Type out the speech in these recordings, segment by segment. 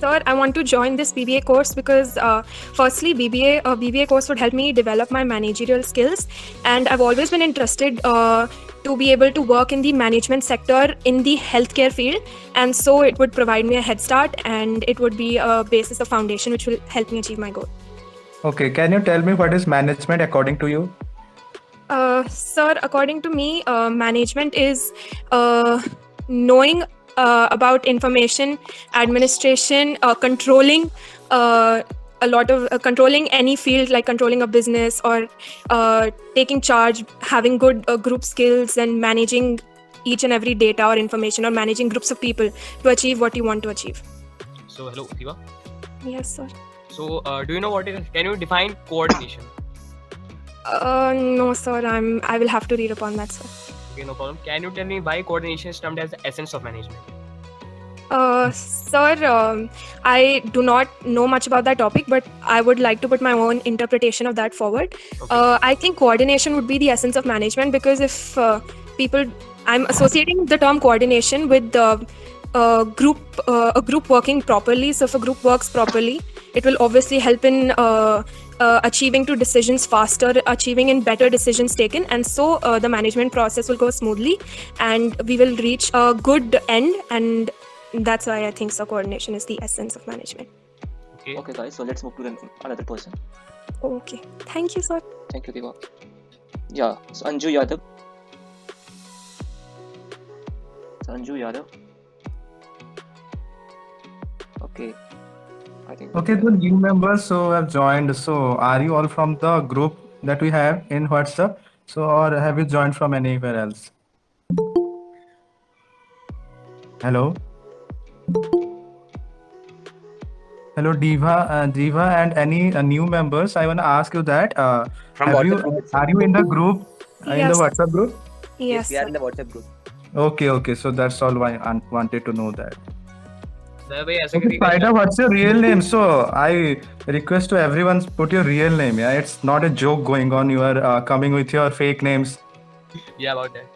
Sir, I want to join this BBA course because, firstly, BBA course would help me develop my managerial skills, and I've always been interested to be able to work in the management sector in the healthcare field, and so it would provide me a head start, and it would be a basis of foundation which will help me achieve my goal. Okay, can you tell me what is management according to you? Sir, according to me, management is knowing about information, administration, controlling a lot of controlling any field, like controlling a business or taking charge, having good group skills, and managing each and every data or information, or managing groups of people to achieve what you want to achieve. So hello, Vaibhaw. Yes, sir. So do you know what is? Can you define coordination? No, sir. I will have to read upon that, sir. Okay, no problem. Can you tell me why coordination is termed as the essence of management? Sir, I do not know much about that topic, but I would like to put my own interpretation of that forward. Okay. I think coordination would be the essence of management, because if I'm associating the term coordination with a group working properly. So if a group works properly, it will obviously help in achieving to decisions faster, achieving in better decisions taken, and so the management process will go smoothly, and we will reach a good end. And that's why I think so coordination is the essence of management. Okay. Okay, guys, so let's move to another person. Okay. Thank you, sir. Thank you, Deva. Yeah, so Anju Yadav. Okay, I think. Okay, the new members have joined. So are you all from the group that we have in WhatsApp? So, or have you joined from anywhere else? Hello? Hello, Diva, and any new members? I want to ask you that. From Are you in the group? In Yes. the WhatsApp group? Yes, we are sir. in the WhatsApp group. Okay. So that's all I wanted to know that. भाई ऐसे Okay, Spider, what's your real name? So I request to everyone put your real name. Yeah, it's not a joke going on. You are coming with your fake names. Yeah, about that.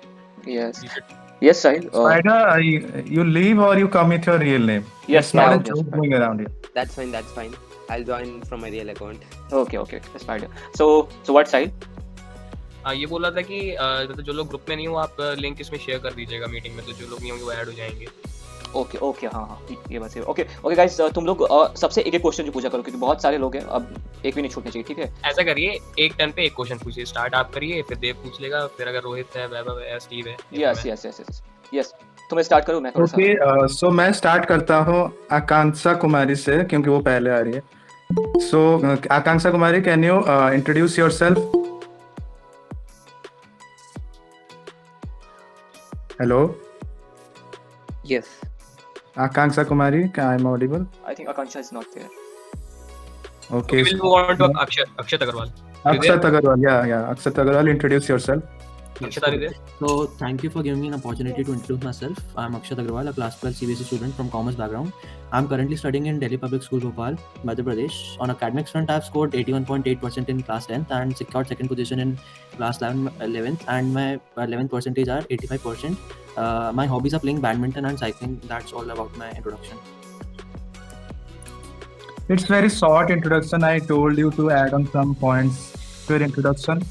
Yes. You should. Yes, Sahil. Spider, you leave or you come with your real name? Yes, It's not a Spider. joke going around here. That's fine. I'll join from my real account. Okay, Spider. So what, Sahil? ये बोला था कि मतलब जो लोग group में नहीं हो आप लिंक इसमें शेयर कर दीजिएगा मीटिंग में, तो जो लोग नहीं होंगे वो ऐड हो जाएंगे. ओके, हाँ, ये बात है. ओके गाइस, तुम लोग सबसे एक क्वेश्चन जो पूछा करो, क्योंकि बहुत सारे लोग हैं, अब एक भी नहीं छूटना चाहिए, ठीक है? ऐसा करिए, एक टर्न पे एक क्वेश्चन पूछिए. स्टार्ट आप करिए, फिर देव पूछ लेगा, फिर अगर रोहित है, वैभव है, स्टीव है. यस. तो मैं स्टार्ट करूँ? मैं थोड़ा सा. Okay, so मैं स्टार्ट करता हूँ आकांक्षा कुमारी से, क्योंकि वो पहले आ रही है. So Akanksha Kumari, can you introduce yourself? Hello. Yes. Akanksha Kumari, I'm audible. I think Akansha is not there. Okay. We will move on to Akshat Agarwal. Akshat Agarwal, yeah. Akshat Agarwal, introduce yourself. Akshat, are you there? So thank you for giving me an opportunity to introduce myself. I'm Akshat Agarwal, a class 12 CBSE student from commerce background. I'm currently studying in Delhi Public School, Bhopal, Madhya Pradesh. On academics front, I've scored 81.8% in class 10th and secured second position in class 11th, and my 11th percentage are 85%. My hobbies are playing badminton and cycling. That's all about my introduction. It's very short introduction. I told you to add on some points to your introduction.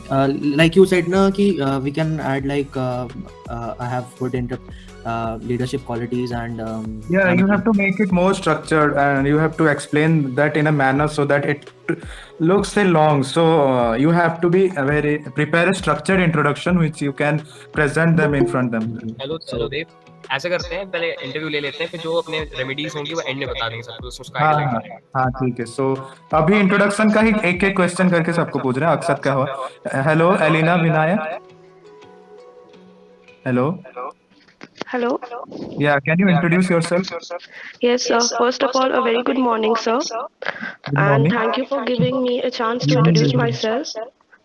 Like you said, na, ki, we can add like I have good leadership qualities and you have to make it more structured, and you have to explain that in a manner so that it looks so long. So you have to be prepare a structured introduction which you can present them in front of them. Hello Dev, ऐसा करते हैं, पहले interview ले लेते हैं, फिर जो अपने रेमेडीज होंगी वो एंड में बता देंगे सबको, उसका आइडिया लगेगा. हाँ, ठीक है. सो अभी इंट्रोडक्शन का ही एक क्वेश्चन करके सबको पूछ रहे हैं. अक्षत का हुआ. Hello Elina Vinayak. Hello. Yeah, can you introduce yourself? Yes, sir. First of all, a very good morning, sir. Good And morning. thank you for giving me a chance to introduce myself.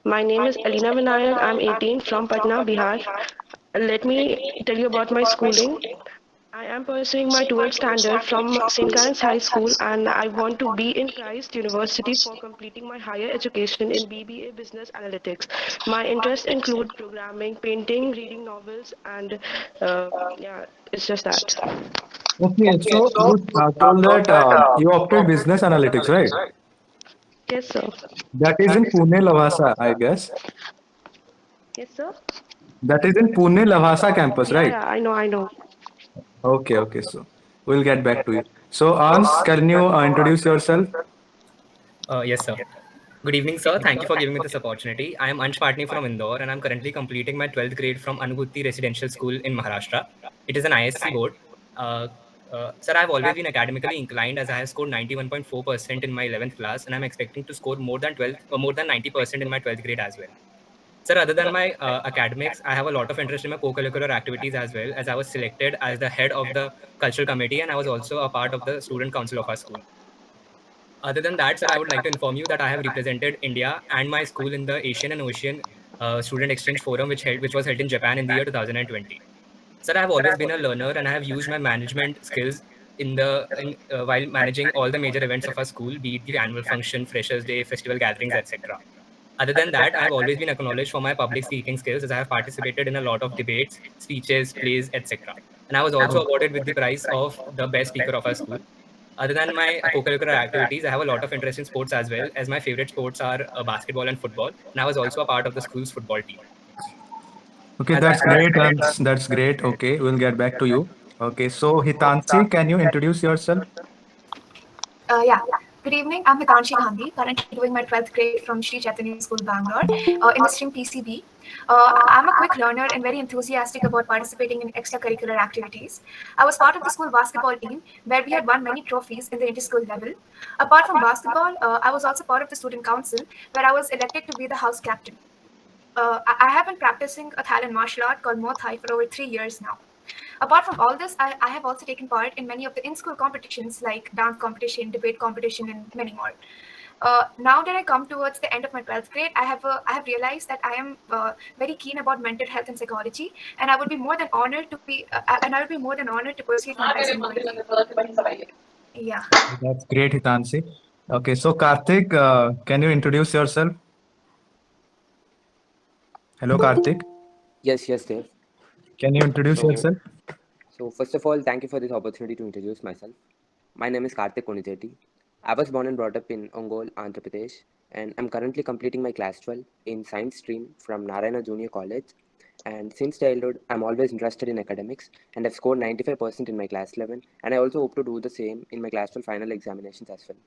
My name is Alina Vinayak. I'm 18 from Patna, Bihar. Let me tell you about my schooling. I am pursuing my 12th standard from St. Karen's High School, and I want to be in Christ University for completing my higher education in BBA Business Analytics. My interests include programming, painting, reading novels, and yeah, it's just that. Okay, so you told that you opted business analytics, right? Yes, sir. That is in Pune, Lavasa, I guess. Yes, sir. That is in Pune, Lavasa campus, Yeah, right? yeah, I know, I know. Okay, okay. So we'll get back to you. So Ans, can you introduce yourself? Yes, sir. Good evening, sir. Thank you for giving me this opportunity. I am Ansh Patni from Indore, and I'm currently completing my 12th grade from Anubhuti Residential School in Maharashtra. It is an ISC board. Uh, Sir, I've always been academically inclined as I have scored 91.4% in my 11th class, and I'm expecting to score more than 90% in my 12th grade as well. Sir, other than my academics, I have a lot of interest in my co-curricular activities as well, as I was selected as the head of the cultural committee, and I was also a part of the student council of our school. Other than that, sir, I would like to inform you that I have represented India and my school in the Asian and Ocean Student Exchange Forum, which was held in Japan in the year 2020. Sir, I have always been a learner, and I have used my management skills while managing all the major events of our school, be it the annual function, Freshers' Day, festival gatherings, etc. Other than that, I have always been acknowledged for my public speaking skills, as I have participated in a lot of debates, speeches, plays, etc. And I was also awarded with the prize of the best speaker of our school. Other than my co-curricular activities, I have a lot of interest in sports as well, as my favorite sports are basketball and football. And I was also a part of the school's football team. Okay, As I, that's great, Ans. That's great. Okay, we'll get back to you. Okay, so Hitansi, can you introduce yourself? Yeah. Good evening. I'm Hitanshi Gandhi, currently doing my 12th grade from Sri Chaitanya School, Bangalore, in the stream PCB. I'm a quick learner and very enthusiastic about participating in extracurricular activities. I was part of the school basketball team, where we had won many trophies in the inter-school level. Apart from basketball, I was also part of the student council, where I was elected to be the house captain. I have been practicing a Thailand martial art called Muay Thai for over 3 years now. Apart from all this, I have also taken part in many of the in-school competitions like dance competition, debate competition, and many more. Now that I come towards the end of my 12th grade, I have realized that I am very keen about mental health and psychology, and I would be more than honored to pursue my medicine going ahead. Yeah. That's great, Hitansi. Okay, so Karthik, can you introduce yourself? Hello, Karthik. Yes, yes, Dave. Can you introduce So, yourself? so first of all, thank you for this opportunity to introduce myself. My name is Karthik Koniteti. I was born and brought up in Ongole, Andhra Pradesh, and I'm currently completing my class 12 in science stream from Narayana Junior College. And since childhood, I'm always interested in academics, and I've scored 95% in my class 11, and I also hope to do the same in my class 12 final examinations as well.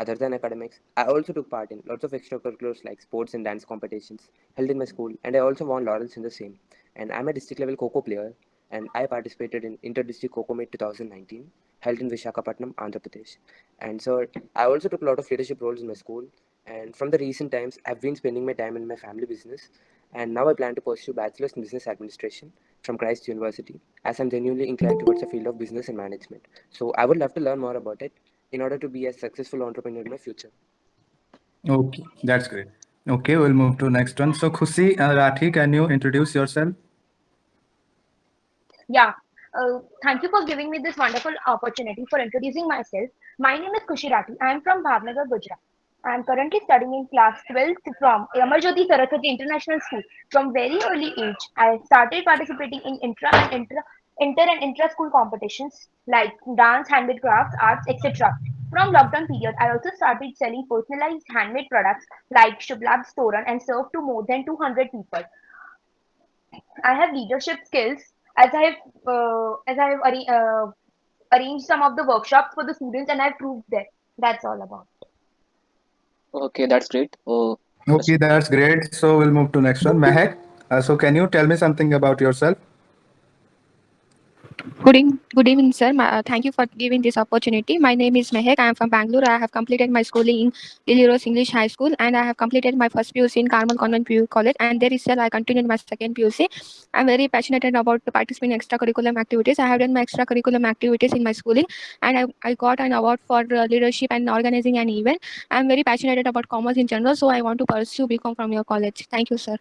Other than academics, I also took part in lots of extracurriculars like sports and dance competitions held in my school, and I also won laurels in the same. And I'm a district level Kho player, and I participated in Inter-District Kho Meet 2019, held in Vishakhapatnam, Andhra Pradesh. And so I also took a lot of leadership roles in my school. And from the recent times, I've been spending my time in my family business. And now I plan to pursue Bachelor's in Business Administration from Christ University, as I'm genuinely inclined towards the field of business and management. So I would love to learn more about it in order to be a successful entrepreneur in my future. Okay, that's great. Okay, we'll move to next one. So Khushi Rathi, can you introduce yourself? Yeah, thank you for giving me this wonderful opportunity for introducing myself. My name is Kushi Rathi. I am from Bhavnagar, Gujarat. I am currently studying in class 12th from Amarjyoti Saraswati International School. From very early age, I started participating in inter and intra school competitions like dance, handmade crafts, arts, etc. From lockdown period, I also started selling personalized handmade products like Shublab Storan and served to more than 200 people. I have leadership skills as I have arranged some of the workshops for the students and I've proved that. That's all about. Okay, that's great. Okay, that's great. So we'll move to next one. Mehak, so can you tell me something about yourself? Good evening, sir. Thank you for giving this opportunity. My name is Mehak. I am from Bangalore. I have completed my schooling in Lily Rose English High School, and I have completed my first PUC in Carmel Convent PU College. And there is still I continued my second PUC. I'm very passionate about participating in extracurricular activities. I have done my extracurricular activities in my schooling, and I got an award for leadership and organizing an event. I'm very passionate about commerce in general, so I want to pursue BCom from your college. Thank you, sir.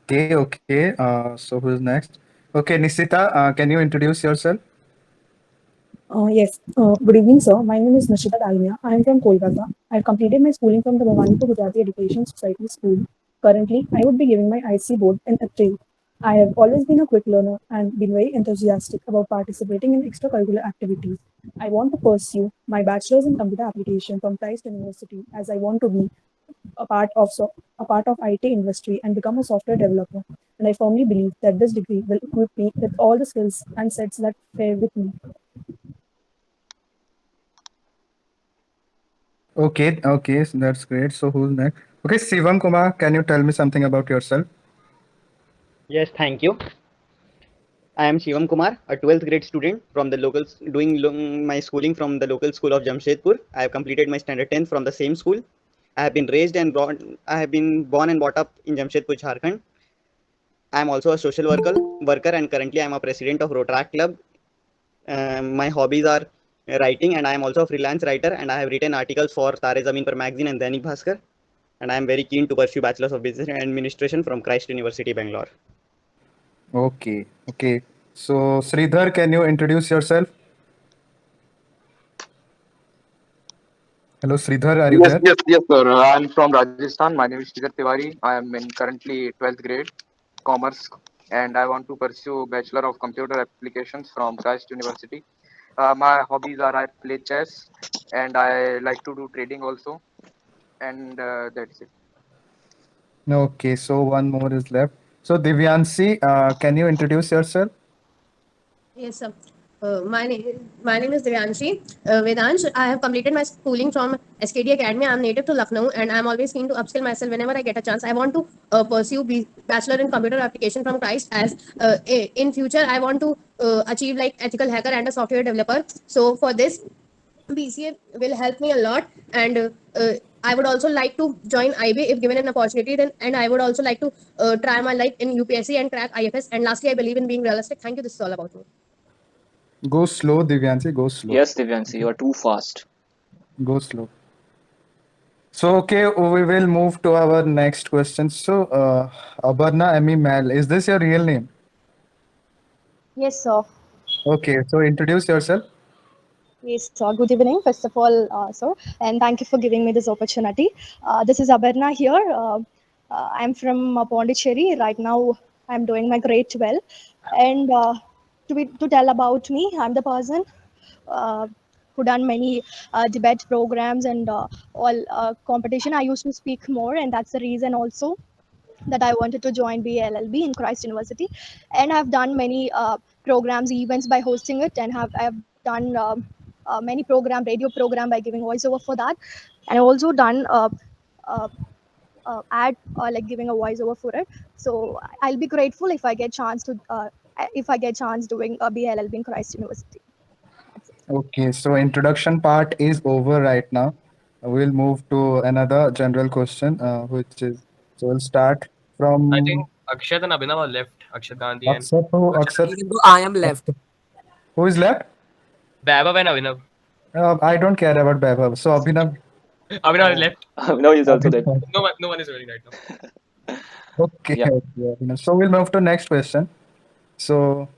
Okay, okay. So who's next? Okay, Nisita, can you introduce yourself? Yes. Good evening, sir. My name is Nishita Dalmia. I am from Kolkata. I have completed my schooling from the Bhawanipur Gujarati Education Society School. Currently, I would be giving my IC board in April. I have always been a quick learner and been very enthusiastic about participating in extracurricular activities. I want to pursue my bachelor's in computer application from Christ University as I want to be a part of IT industry and become a software developer. And I firmly believe that this degree will equip me with all the skills and sets that fare with me. Okay, okay, so that's great. So who's next? Okay, Sivam Kumar, can you tell me something about yourself? Yes, thank you. I am Shivam Kumar, a 12th grade student from the local, my schooling from the local school of Jamshedpur. I have completed my standard 10th from the same school. I have been born and brought up in Jamshedpur, Jharkhand. I am also a social worker, and currently I am a president of Rotaract Club. My hobbies are writing, and I am also a freelance writer, and I have written articles for Tare Zameen Par magazine and Dainik Bhaskar. And I am very keen to pursue Bachelor's of Business and Administration from Christ University, Bangalore. Okay, okay. So Sridhar, can you introduce yourself? Hello, Sridhar, are you Yes, there? yes, yes, sir. I'm from Rajasthan. My name is Siddhart Tiwari. I am in currently 12th grade, commerce, and I want to pursue Bachelor of Computer Applications from Christ University. My hobbies are I play chess, and I like to do trading also, and that's it. Okay, so one more is left. So Divyanshi, can you introduce yourself? Yes, sir. My name is Divyanshi Vedansh. I have completed my schooling from SKD Academy. I'm native to Lucknow, and I'm always keen to upskill myself whenever I get a chance. I want to pursue Bachelor in Computer Application from Christ. As in future, I want to achieve like ethical hacker and a software developer. So for this, BCA will help me a lot, and I would also like to join IB if given an opportunity. Then, and I would also like to try my life in UPSC and crack IFS. And lastly, I believe in being realistic. Thank you. This is all about me. Go slow, Divyanshi, go slow. Yes, Divyansi, you are too fast. Go slow. So, okay, we will move to our next question. So, Abarna Emmy Mal, is this your real name? Yes, sir. Okay, so introduce yourself. Yes, sir. Good evening, first of all, sir, and thank you for giving me this opportunity. This is Abarna here. I'm from Pondicherry. Right now, I'm doing my grade 12. And to tell about me, I'm the person uh, who done many debate programs and all competition. I used to speak more, and that's the reason also that I wanted to join BA LLB in Christ University, and I've done many programs, events by hosting it, and I have done many radio program by giving voiceover for that, and I also done uh, ad like giving a voiceover for it. So I'll be grateful if I get chance to if I get chance doing a BA LLB in Christ University. That's it. Okay, so introduction part is over right now. We'll move to another general question, which is so we'll start I from think Akshat and Abhinav are left. Akshat Gandhi and Akshat. Akshat, Even though I am left. who is left? Vaibhav and Abhinav. I don't care about Vaibhav. So Abhinav. Abhinav is Oh, left. now he's also dead. Abhinav. No one is running right now. Okay, Yeah. okay. Abhinav. So we'll move to next question. So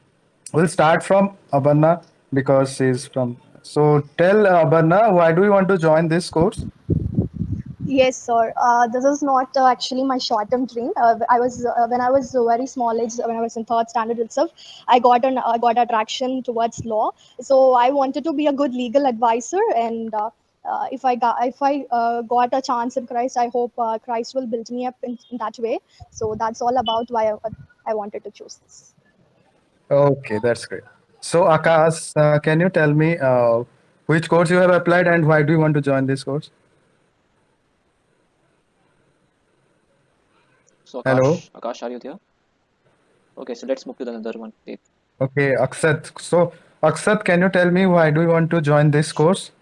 we'll start from Abanna because she's from. So tell Abanna, why do you want to join this course? Yes, sir. This is not actually my short-term dream. I was when I was very small age, when I was in third standard itself, I got attraction towards law. So I wanted to be a good legal advisor, and if I got a chance in Christ, I hope Christ will build me up in that way. So that's all about why I wanted to choose this. Okay, that's great. So Akash, can you tell me which course you have applied and why do you want to join this course? So Hello. Akash, are you there? Okay, so let's move to the another one. Dave. Okay, Akshat. So Akshat, can you tell me why do you want to join this course?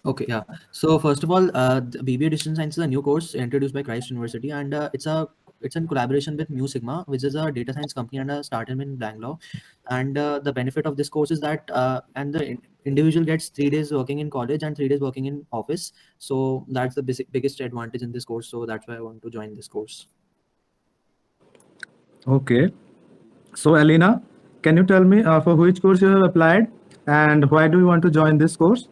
Okay, yeah. So first of all, the BBA Distance Science is a new course introduced by Christ University, and it's in collaboration with Mu Sigma, which is a data science company and a startup in Bangalore. And the benefit of this course is that and the individual gets 3 days working in college and 3 days working in office. So that's the biggest advantage in this course. So that's why I want to join this course. Okay. So Alina. can you tell me for which course you have applied and why do you want to join this course?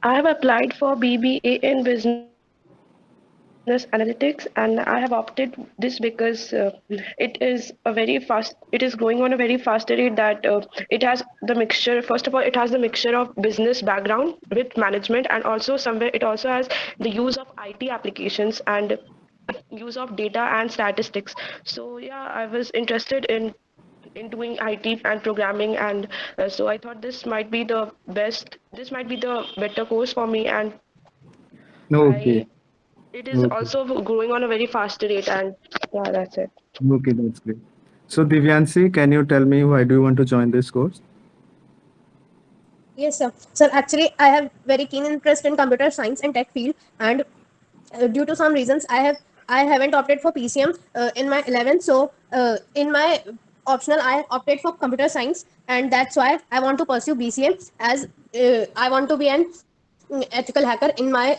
I have applied for BBA in Business Analytics, and I have opted this because it is growing on a very faster rate that it has the mixture. First of all, it has the mixture of business background with management, and also somewhere it also has the use of IT applications and use of data and statistics. So yeah, I was interested in doing IT and programming, and so I thought this might be the best. This might be the better course for me, and Okay. I it is Okay. also growing on a very fast rate. And yeah, that's it. Okay, that's great. So Divyanshi, can you tell me why do you want to join this course? Yes, sir. Sir, actually, I have very keen interest in computer science and tech field, and due to some reasons, I haven't opted for PCM in my 11th. So, in my optional, I opted for computer science, and that's why I want to pursue BCM as I want to be an ethical hacker in my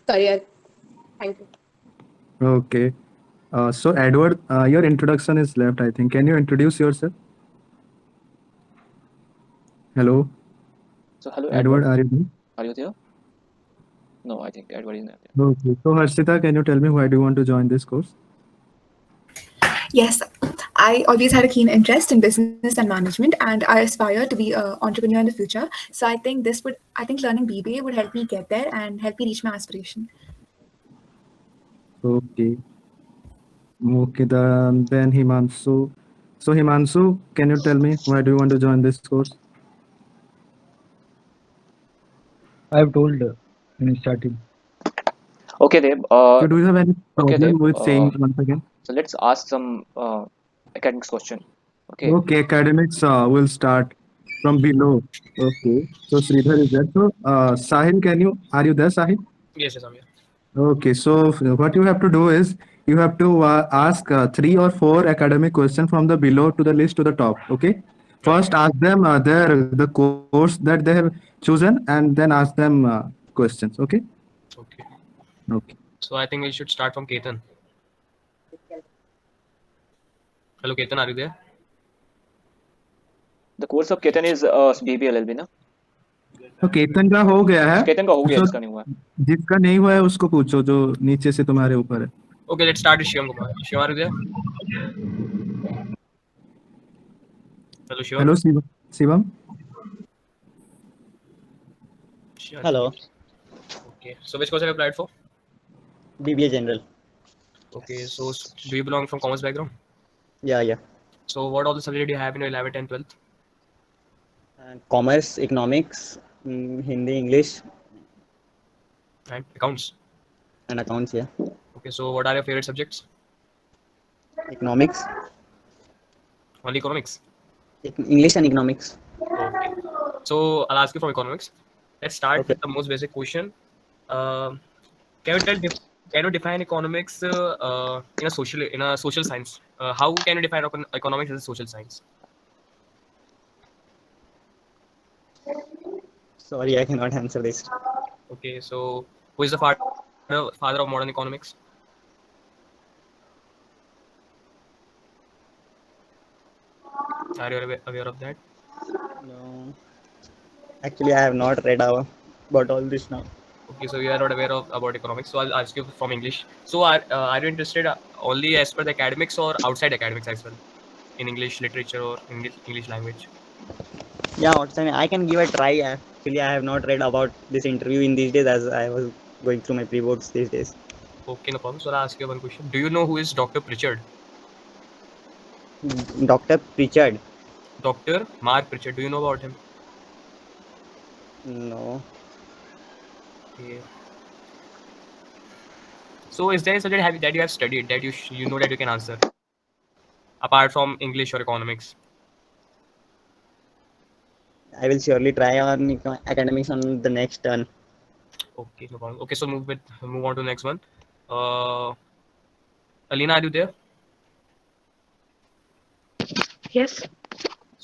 career. Thank you. Okay. So Edward, your introduction is left, I think. Can you introduce yourself? Hello, So hello, Edward, Edward. are you there? Are you there? No, I think Edward is not there. Okay. So Harshita, can you tell me why do you want to join this course? Yes, I always had a keen interest in business and management, and I aspire to be an entrepreneur in the future. So I think learning BBA would help me get there and help me reach my aspiration. Okay. Okay, then Himanshu. So Himanshu, can you tell me why do you want to join this course? I've told in starting. Okay, Deb. So do you have any Okay, Deb. problem with saying once again? So let's ask some academics question. Okay. Okay, academics will start from below. Okay. So Sridhar is there. So Sahil, are you there, Sahil? Yes, yes, I'm here. Okay, so what you have to do is you have to ask three or four academic questions from the below to the list to the top. Okay. First, ask them the course that they have chosen, and then ask them questions. Okay. Okay. Okay. So I think we should start from Ketan. Hello, Ketan, are you there? The course of Ketan is BBA LLB, ना? तो केतन का हो गया है केतन का हो गया, तो जिसका नहीं हुआ है. जिसका नहीं हुआ है उसको पूछो जो नीचे से तुम्हारे ऊपर है. Okay, let's start with Shivam Kumar. Shivam, are you there? Hello, Shivam. Hello, Shivam. Hello. Okay, so which course have you applied for? BBA General. Okay, so do you belong from commerce background? Yeah. So what all the subjects do you have in your 11th and 12th? Commerce, economics, Hindi, English, And accounts. and accounts. Yeah. Okay, so what are your favorite subjects? Economics, Only economics. English and economics. Okay. So I'll ask you from economics. Let's start Okay. with the most basic question. Can you define economics in a social science? How can you define economics as a social science? Sorry, I cannot answer this. Okay, so who is the father of modern economics? Are you aware of that? No. Actually, I have not read about all this now. Okay, so you are not aware about economics. So I'll ask you from English. So are you interested only as per the academics or outside academics as well, in English literature or English language? Yeah, I can give a try. Actually, I have not read about this interview in these days as I was going through my pre-boards these days. Okay, no problem. So I'll ask you one question. Do you know who is Dr. Pritchard? Dr. Pritchard? Dr. Mark Pritchard. Do you know about him? No. Okay. So is there a subject that you have studied that you know that you can answer apart from English or economics? I will surely try on academics on the next turn. Okay, no problem. Okay, so move on to the next one. Alina, are you there? Yes,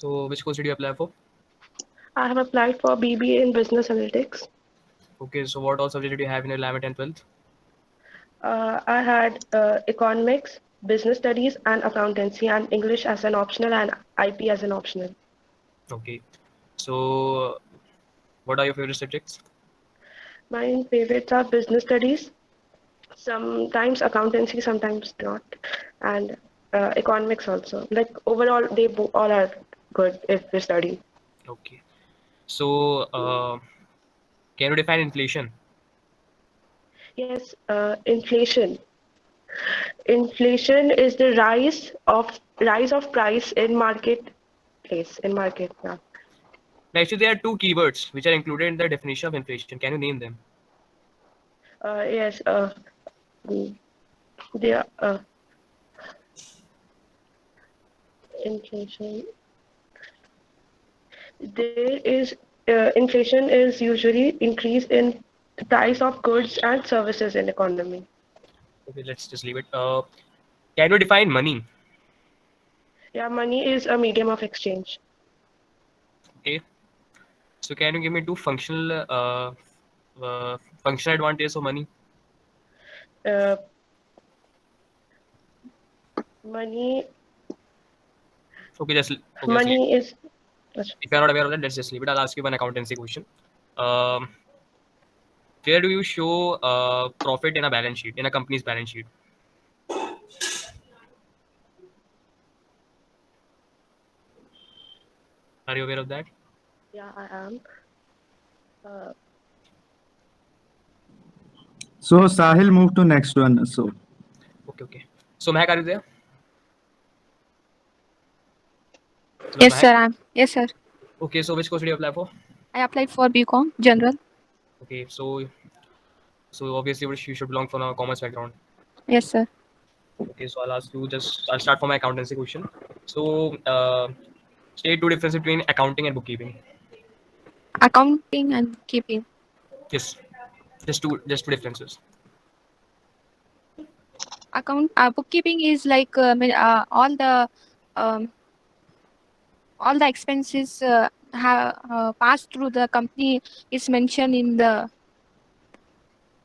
So which course did you apply for? I have applied for BBA in Business Analytics. Okay, so what all subjects did you have in your 11th and 12th? I had economics, business studies and accountancy, and English as an optional and IP as an optional. Okay. So, what are your favorite subjects? My favorites are business studies, sometimes accountancy, sometimes not, and economics also. Like overall, they all are good if we study. Okay. So, can you define inflation? Yes, inflation. Inflation is the rise of price in marketplace in market. Yeah. Now, actually, there are two keywords which are included in the definition of inflation. Can you name them? Yes. Mm, they are inflation. There is inflation is usually increase in the price of goods and services in economy. Okay, let's just leave it. Can you define money? Yeah, money is a medium of exchange. Okay. So, can you give me two functional advantages of money? Uh, money Okay, just leave. money is If you're not aware of that, let's just leave it. I'll ask you one accountancy question. Um, where do you show profit in a balance sheet, in a company's balance sheet? Are you aware of that? yeah, I am. Uh, So Sahil, move to next one. So Okay, okay. So, Mehak, are you there? Hello, Yes, Mehak. sir. Yes, sir. Okay, so which course did you apply for? I applied for BCom General. Okay, so obviously you should belong from a commerce background. Yes, sir. Okay, so I'll start from my accountancy question. So, state two difference between accounting and bookkeeping. Accounting and keeping. Yes, just two differences. Bookkeeping is like um, all the expenses have passed through the company is mentioned in the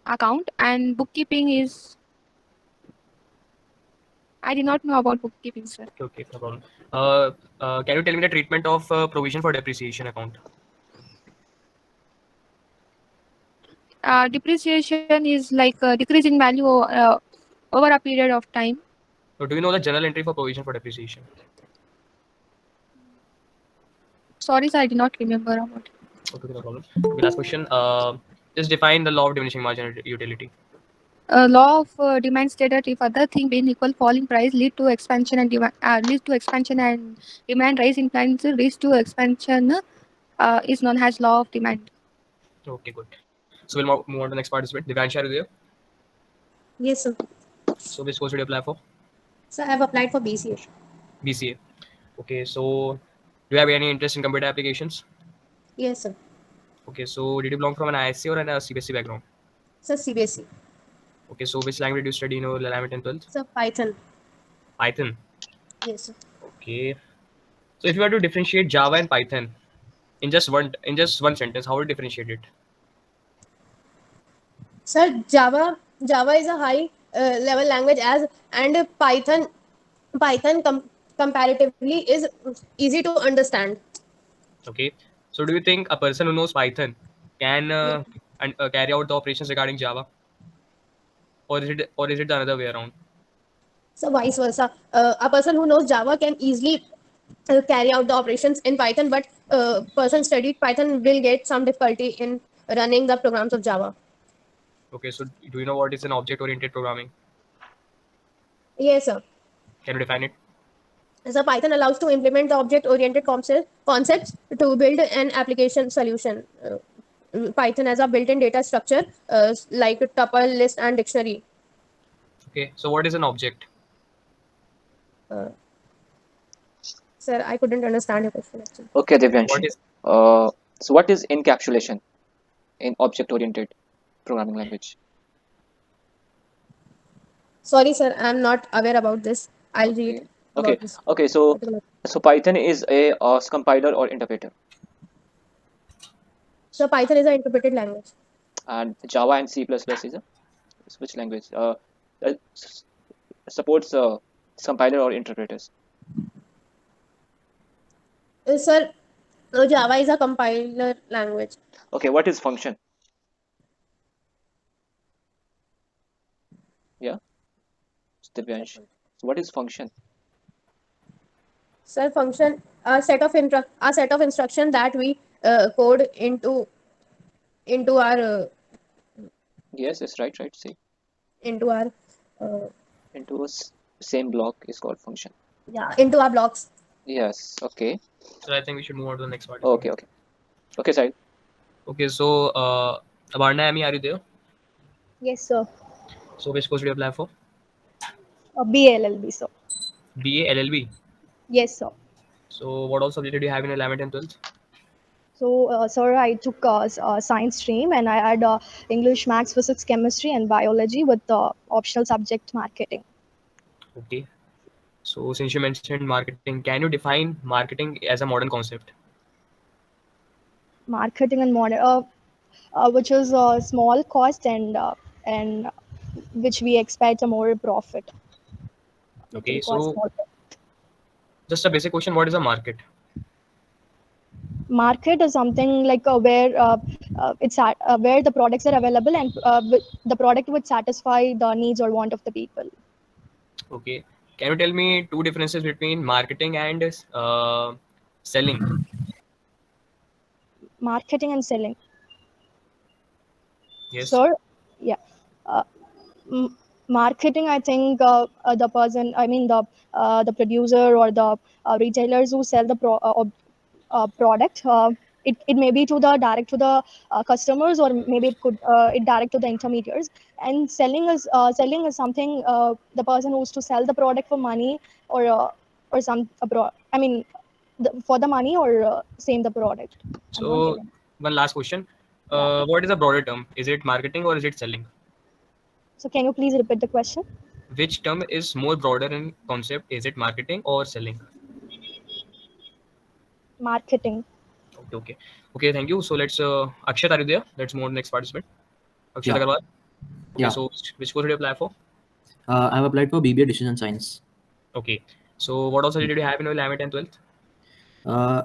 account, and bookkeeping is I did not know about bookkeeping, sir. Okay, okay, no problem. Uh, can you tell me the treatment of provision for depreciation account? Depreciation is like a decrease in value over a period of time. So, do you know the journal entry for provision for depreciation? Sorry, sir, I did not remember about it. Okay, no problem. Okay, last question. Just define the law of diminishing marginal utility. Law of demand stated if other thing being equal, falling price lead to expansion and demand rise in price leads to expansion is known as law of demand. Okay, good. So we'll move on to the next participant. Divyansha, are you there? Yes, sir. So which course did you apply for? So I have applied for BCA. BCA. Okay, so do you have any interest in computer applications? Yes, sir. Okay, so did you belong from an ISC or an CBSE background? So CBSE. Okay, so which language did you study in your 11th and 12th? So Python. Python. Yes, sir. Okay. So if you were to differentiate Java and Python in just one sentence, how would you differentiate it? Sir, Java is a high level language as and Python comparatively is easy to understand. Okay. So do you think a person who knows Python can carry out the operations regarding Java, or is it the other way around? So vice versa, a person who knows Java can easily carry out the operations in Python, but person studied Python will get some difficulty in running the programs of Java. Okay. So do you know what is an object-oriented programming? Yes, sir. Can you define it? So Python allows to implement the object-oriented concepts to build an application solution. Python has a built-in data structure like tuple, list, and dictionary. Okay. So what is an object? Uh, Sir, I couldn't understand your question actually. Okay, What Devyanshi. is So what is encapsulation in object-oriented programming language? Sorry, sir, I'm not aware about this. I'll read Okay. Okay. about this Okay. So particular. so Python is a compiler or interpreter, So Python is an interpreted language. and Java and C++ is a which language? Uh, supports compiler or interpreters? Sir, Java is a compiler language. Okay, what is function? Yeah, Divyansh. So what is function? Sir, function a set of instruction that we code into our Yes, it's right, right. See, into our uh, into a same block is called function. yeah, into our blocks. Yes. Okay. So I think we should move on to the next participant. Okay. Okay. Okay, Sahil. Okay, so Abarna, Amy, are you there? Yes, sir. So which course did you apply for? BA LLB, sir. BA LLB. Yes, sir. So what all subject did you have in 11th and 12th? So, sir, I took science stream and I had English, Maths, Physics, Chemistry, and Biology with the optional subject marketing. Okay. So since you mentioned marketing, can you define marketing as a modern concept? Marketing and which is a small cost and which we expect a more profit. It Okay, requires so more. just a basic question: what is a market? Market is something like where the products are available and the product would satisfy the needs or want of the people. Okay, can you tell me two differences between marketing and selling? Marketing and selling. Yes. Sir, yeah. Uh, Marketing, I think the person, I mean the producer or the retailers who sell the product. It may be to the direct to the customers, or maybe it direct to the intermediaries. And selling is something the person who's to sell the product for money or some abroad. I mean, for the money or same the product. I'm not So getting. one last question: Yeah. what is a broader term? Is it marketing or is it selling? So can you please repeat the question? Which term is more broader in concept? Is it marketing or selling? Marketing. Okay, okay, okay. Thank you. So let's Akshat, are you there? Let's move on to the next participant. Akshat Yeah. Agarwal. Okay, Yeah. so which course did you apply for? I've applied for BBA Decision Science. Okay. So what also did you have in your 11th and 12th?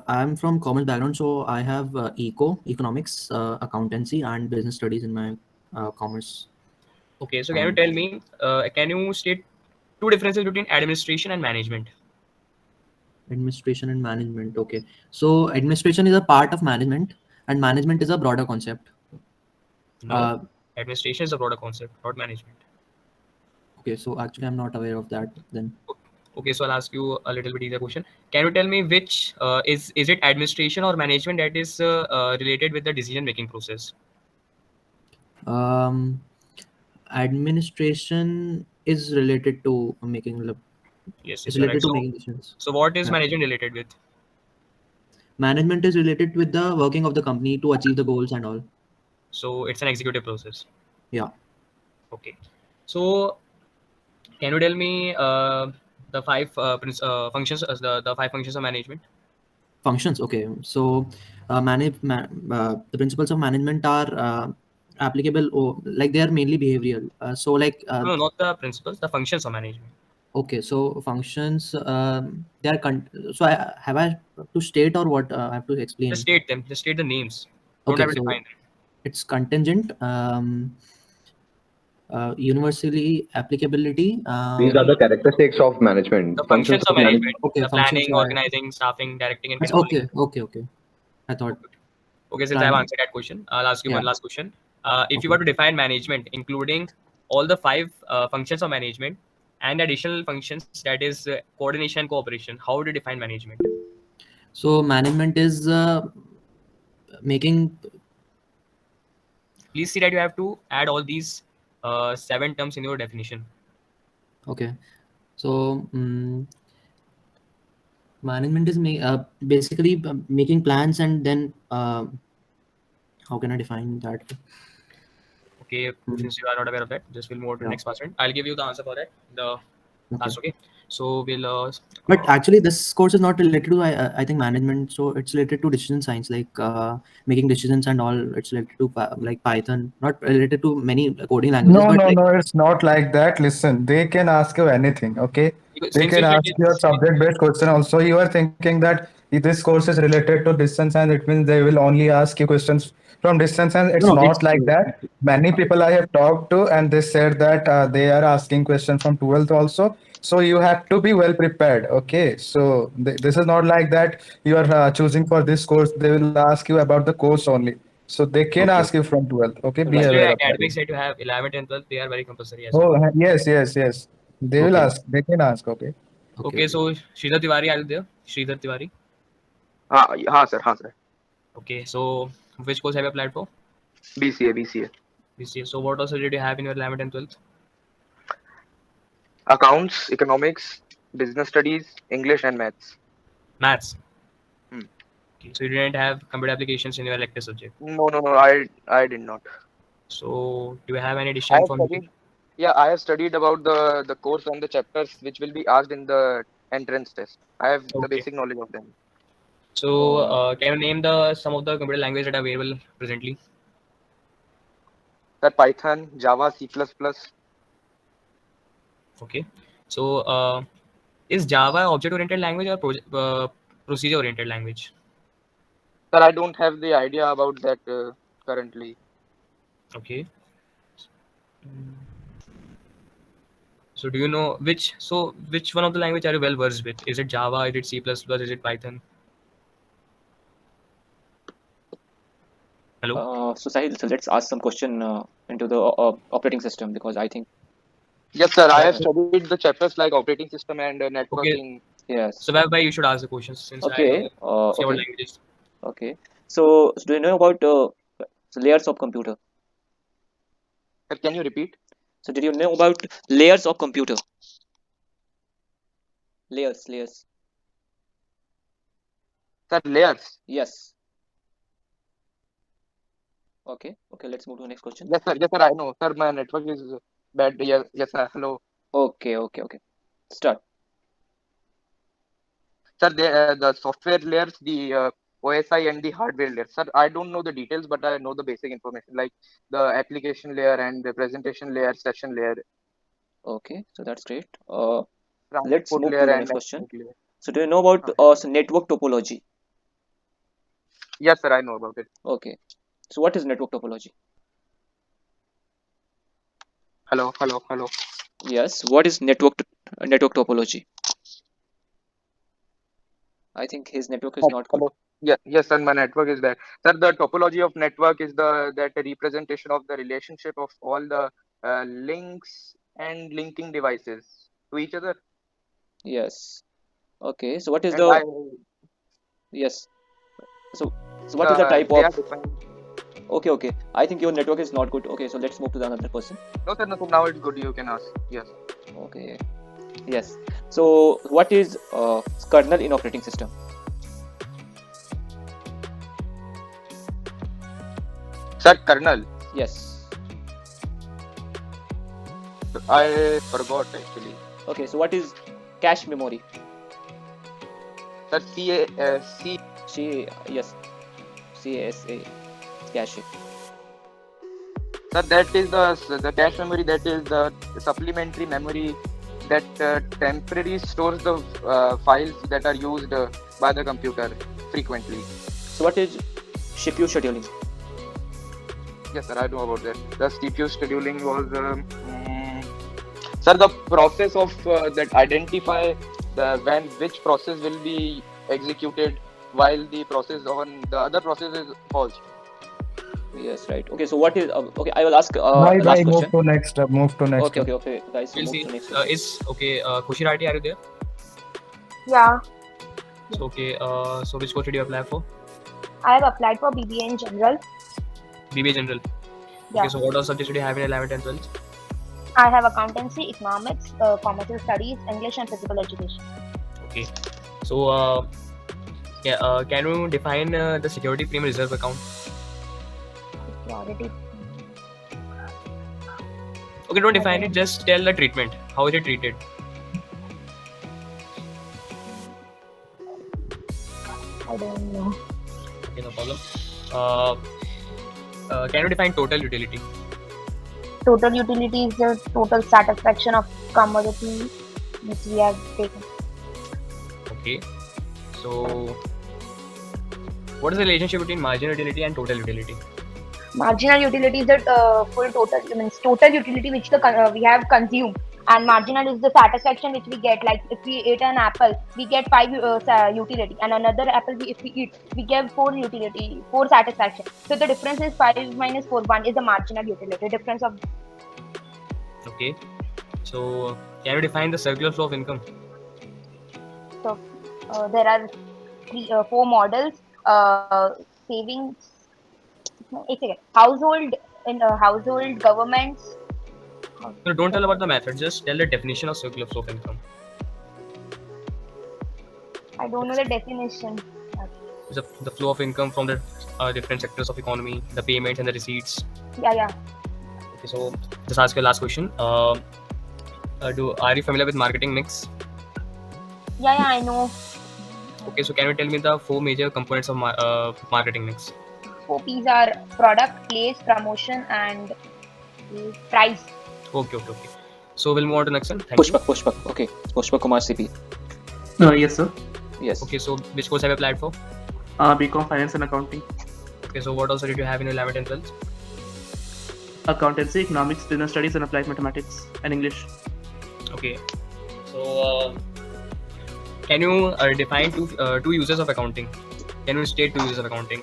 I'm from commerce background, so I have economics, accountancy, and business studies in my commerce. Okay, so can you tell me, can you state two differences between administration and management? Administration and management. Okay, so administration is a part of management, and management is a broader concept. No, administration is a broader concept, not management. Okay, so actually, I'm not aware of that then. Okay, so I'll ask you a little bit easier question. Can you tell me which is it administration or management that is related with the decision making process? Um, Administration is related to making Yes, is yes, you're right. related to So, making decisions. so what is Yeah. management related with? Management is related with the working of the company to achieve the goals and all. So it's an executive process. Yeah. Okay. So can you tell me the five functions, the five functions of management? Functions. Okay, so the principles of management are applicable, or like they are mainly behavioral. So like No, not the principles, the functions of management. okay, so functions, they are so I to state, or what I have to Just explain? state them. Just state the names. Don't Okay, have to so define them. it's contingent, universally applicability. These are the characteristics of management. The Functions functions of of management. management: Okay, the functions. planning, organizing, staffing, directing, and controlling. Okay, okay, okay. I thought Okay, since I've planning. answered that question, I'll ask you Yeah. one last question. If you Okay. were to define management, including all the five functions of management and additional functions, that is coordination and cooperation, how would you define management? So management is making. Please see that you have to add all these seven terms in your definition. Okay, so management is basically making plans, and then how can I define that? Okay, Hmm. since you are not aware of that, just we'll move on to the Yeah. next person. I'll give you the answer for that. The Okay. last, okay. So we'll. But actually, this course is not related to I think management. So it's related to decision science, like making decisions and all. It's related to like Python, not related to many coding languages, No, but no, like no, it's not like that. Listen, they can ask you anything, okay? They Since can you said ask you a it's subject-based question also. You are thinking that if this course is related to distance science, it means they will only ask you questions from distance science. It's no, not it's like that. Many people I have talked to, and they said that they are asking questions from 12th also. So you have to be well prepared, okay? So this is not like that you are choosing for this course. They will ask you about the course only. So they can ask okay. you from 12th, okay? Be since aware your of that. academics that you have 11th and 12th, they are very compulsory as well. Oh, yes, yes, yes. They will Okay. ask. They can ask. Okay. Okay, so Sridhar Tiwari, are you there? Sridhar Tiwari. हाँ sir, हाँ sir. Okay, so which course have you applied for? BCA, BCA. BCA. So what also did you have in your 11th and 12th? Accounts, economics, business studies, English and maths. Maths. Hmm. Okay, so you didn't have computer applications in your elective subject. No, no, no. I did not. So do you have any I decision have from studied. Yeah, I have studied about the course and the chapters which will be asked in the entrance test. I have the Okay. basic knowledge of them. So can you name the some of the computer languages that are available presently? That Python, Java, C++. Okay. So is Java object-oriented language or procedure-oriented language? Sir, I don't have the idea about that currently. Okay. So do you know which? So which one of the language are you well versed with? Is it Java? Is it C++? Is it Python? Hello. So Sahil, so let's ask some question into the operating system, because I think. Yes, sir. I have So, studied the chapters like operating system and okay. networking. Yes. So Vaibhaw, you should ask the questions since I Okay. know mostly about Okay. languages. Okay. So do you know about layers of computer? Sir, can you repeat? So did you know about layers of computer? Layers. Sir, layers. Yes. Okay. Let's move to the next question. Yes, sir. Yes, sir. I know. Sir, my network is bad. Yes, yes, sir. Hello. Okay. Start. Sir, the software layers, the OSI and the hardware layer. Sir, I don't know the details, but I know the basic information like the application layer and the presentation layer, session layer, Okay. So that's great. Let's transport move to layer, the and next question. network layer. So do you know about Yes, network topology? yes, sir. I know about it. Okay. So what is network topology? Hello, hello, hello. Yes. What is network topology? I think his network is not good. Hello. Yeah, yes, sir. My network is bad. Sir, the topology of network is that representation of the relationship of all the links and linking devices to each other. Yes. Okay. So what is And the yes? So what is the type they of? are defined. Okay. I think your network is not good. Okay. So let's move to the another person. No, sir. No, sir. Now it's good. You can ask. Yes. Okay. Yes. So what is kernel in operating system? Sir, kernel. Yes. I forgot actually. Okay. So what is cache memory? Sir, Yes. CASA. Cache. Sir, that is the cache memory. That is the supplementary memory that temporarily stores the files that are used by the computer frequently. So what is CPU scheduling? Yes, sir, I know about that. The CPU scheduling was, sir, the process of that identify which process will be executed while the process on the other process is paused. Yes, right. Okay, so what is okay? I will ask Bye, last move question. to next. Move to next. Okay, guys. So We'll move see. to next question. Is okay. Kushirati, are you there? Yeah, So okay. So which course did you apply for? I have applied for BBA in general. BBA General. Yeah. Okay. So what all subjects did you have in 11th and 12th? I have accountancy, economics, commercial studies, English, and physical education. Okay. So can you define the security premium reserve account? Security. Okay, don't define it. Just tell the treatment. How is it treated? I don't know. Okay, no problem. Can you define total utility? Total utility is the total satisfaction of commodity which we have taken. Okay. So, what is the relationship between marginal utility and total utility? Marginal utility is the full total, means total utility which we have consumed, and marginal is the satisfaction which we get. Like if we ate an apple, we get 5 utility, and another apple if we eat, we get 4 utility, 4 satisfaction. So the difference is 5 minus 4. 1 is the marginal utility. Difference of. Okay. So, can you define the circular flow of income? So there are 4 models. Savings. एक second. Household in household governments. No, don't tell about the method. Just tell the definition of circular flow of income. I don't know the definition. It's the flow of income from the different sectors of economy, the payments and the receipts. Yeah. Okay, so just ask your last question. Are you familiar with marketing mix? Yeah, I know. Okay, so can you tell me the 4 major components of marketing mix? 4 P's are product, place, promotion, and price. Okay. So we'll move on to next one. Thank you. Pushpak. Okay. Pushpak Kumar CP. Yes, sir. Yes. Okay, so which course have you applied for? BCom Finance and Accounting. Okay, so what also did you have in your 11th and 12th? Accountancy, Economics, Business Studies, and Applied Mathematics and English. Okay. So can you define two uses of accounting? Can you state 2 uses of accounting?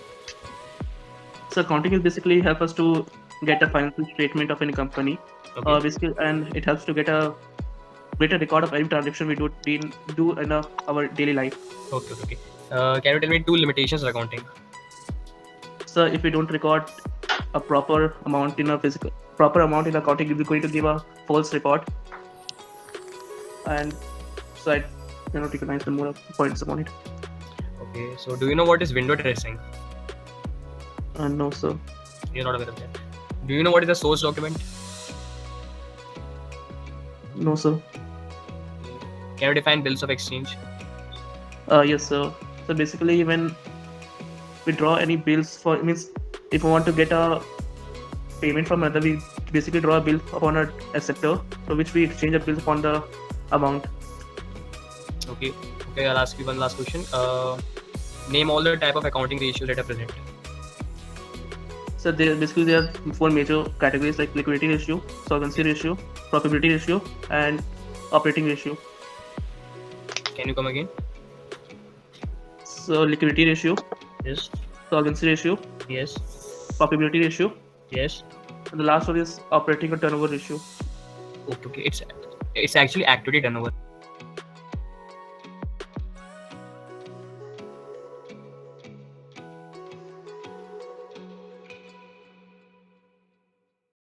So accounting is basically help us to get a financial statement of any company. Okay. Basically, and it helps to get a greater record of every transaction we do in our daily life. Okay. Can you tell me 2 limitations of accounting? So if we don't record a proper amount in accounting, we're going to give a false record. And so I cannot recognize the more points upon it. Okay, so do you know what is window dressing? No, sir. You're not aware of that. Do you know what is a source document? No, sir. Can you define bills of exchange? Yes, sir. So basically, when we draw any bills if we want to get a payment from another, we basically draw a bill upon a sector, for which we exchange a bill upon the amount. Okay, I'll ask you one last question. Name all the type of accounting ratios that are present. So there are 4 major categories like liquidity ratio, solvency ratio, profitability ratio, and operating ratio. Can you come again? So liquidity ratio. Yes. Solvency ratio. Yes. Profitability ratio. Yes. And the last one is operating or turnover ratio. Okay. It's actually activity turnover.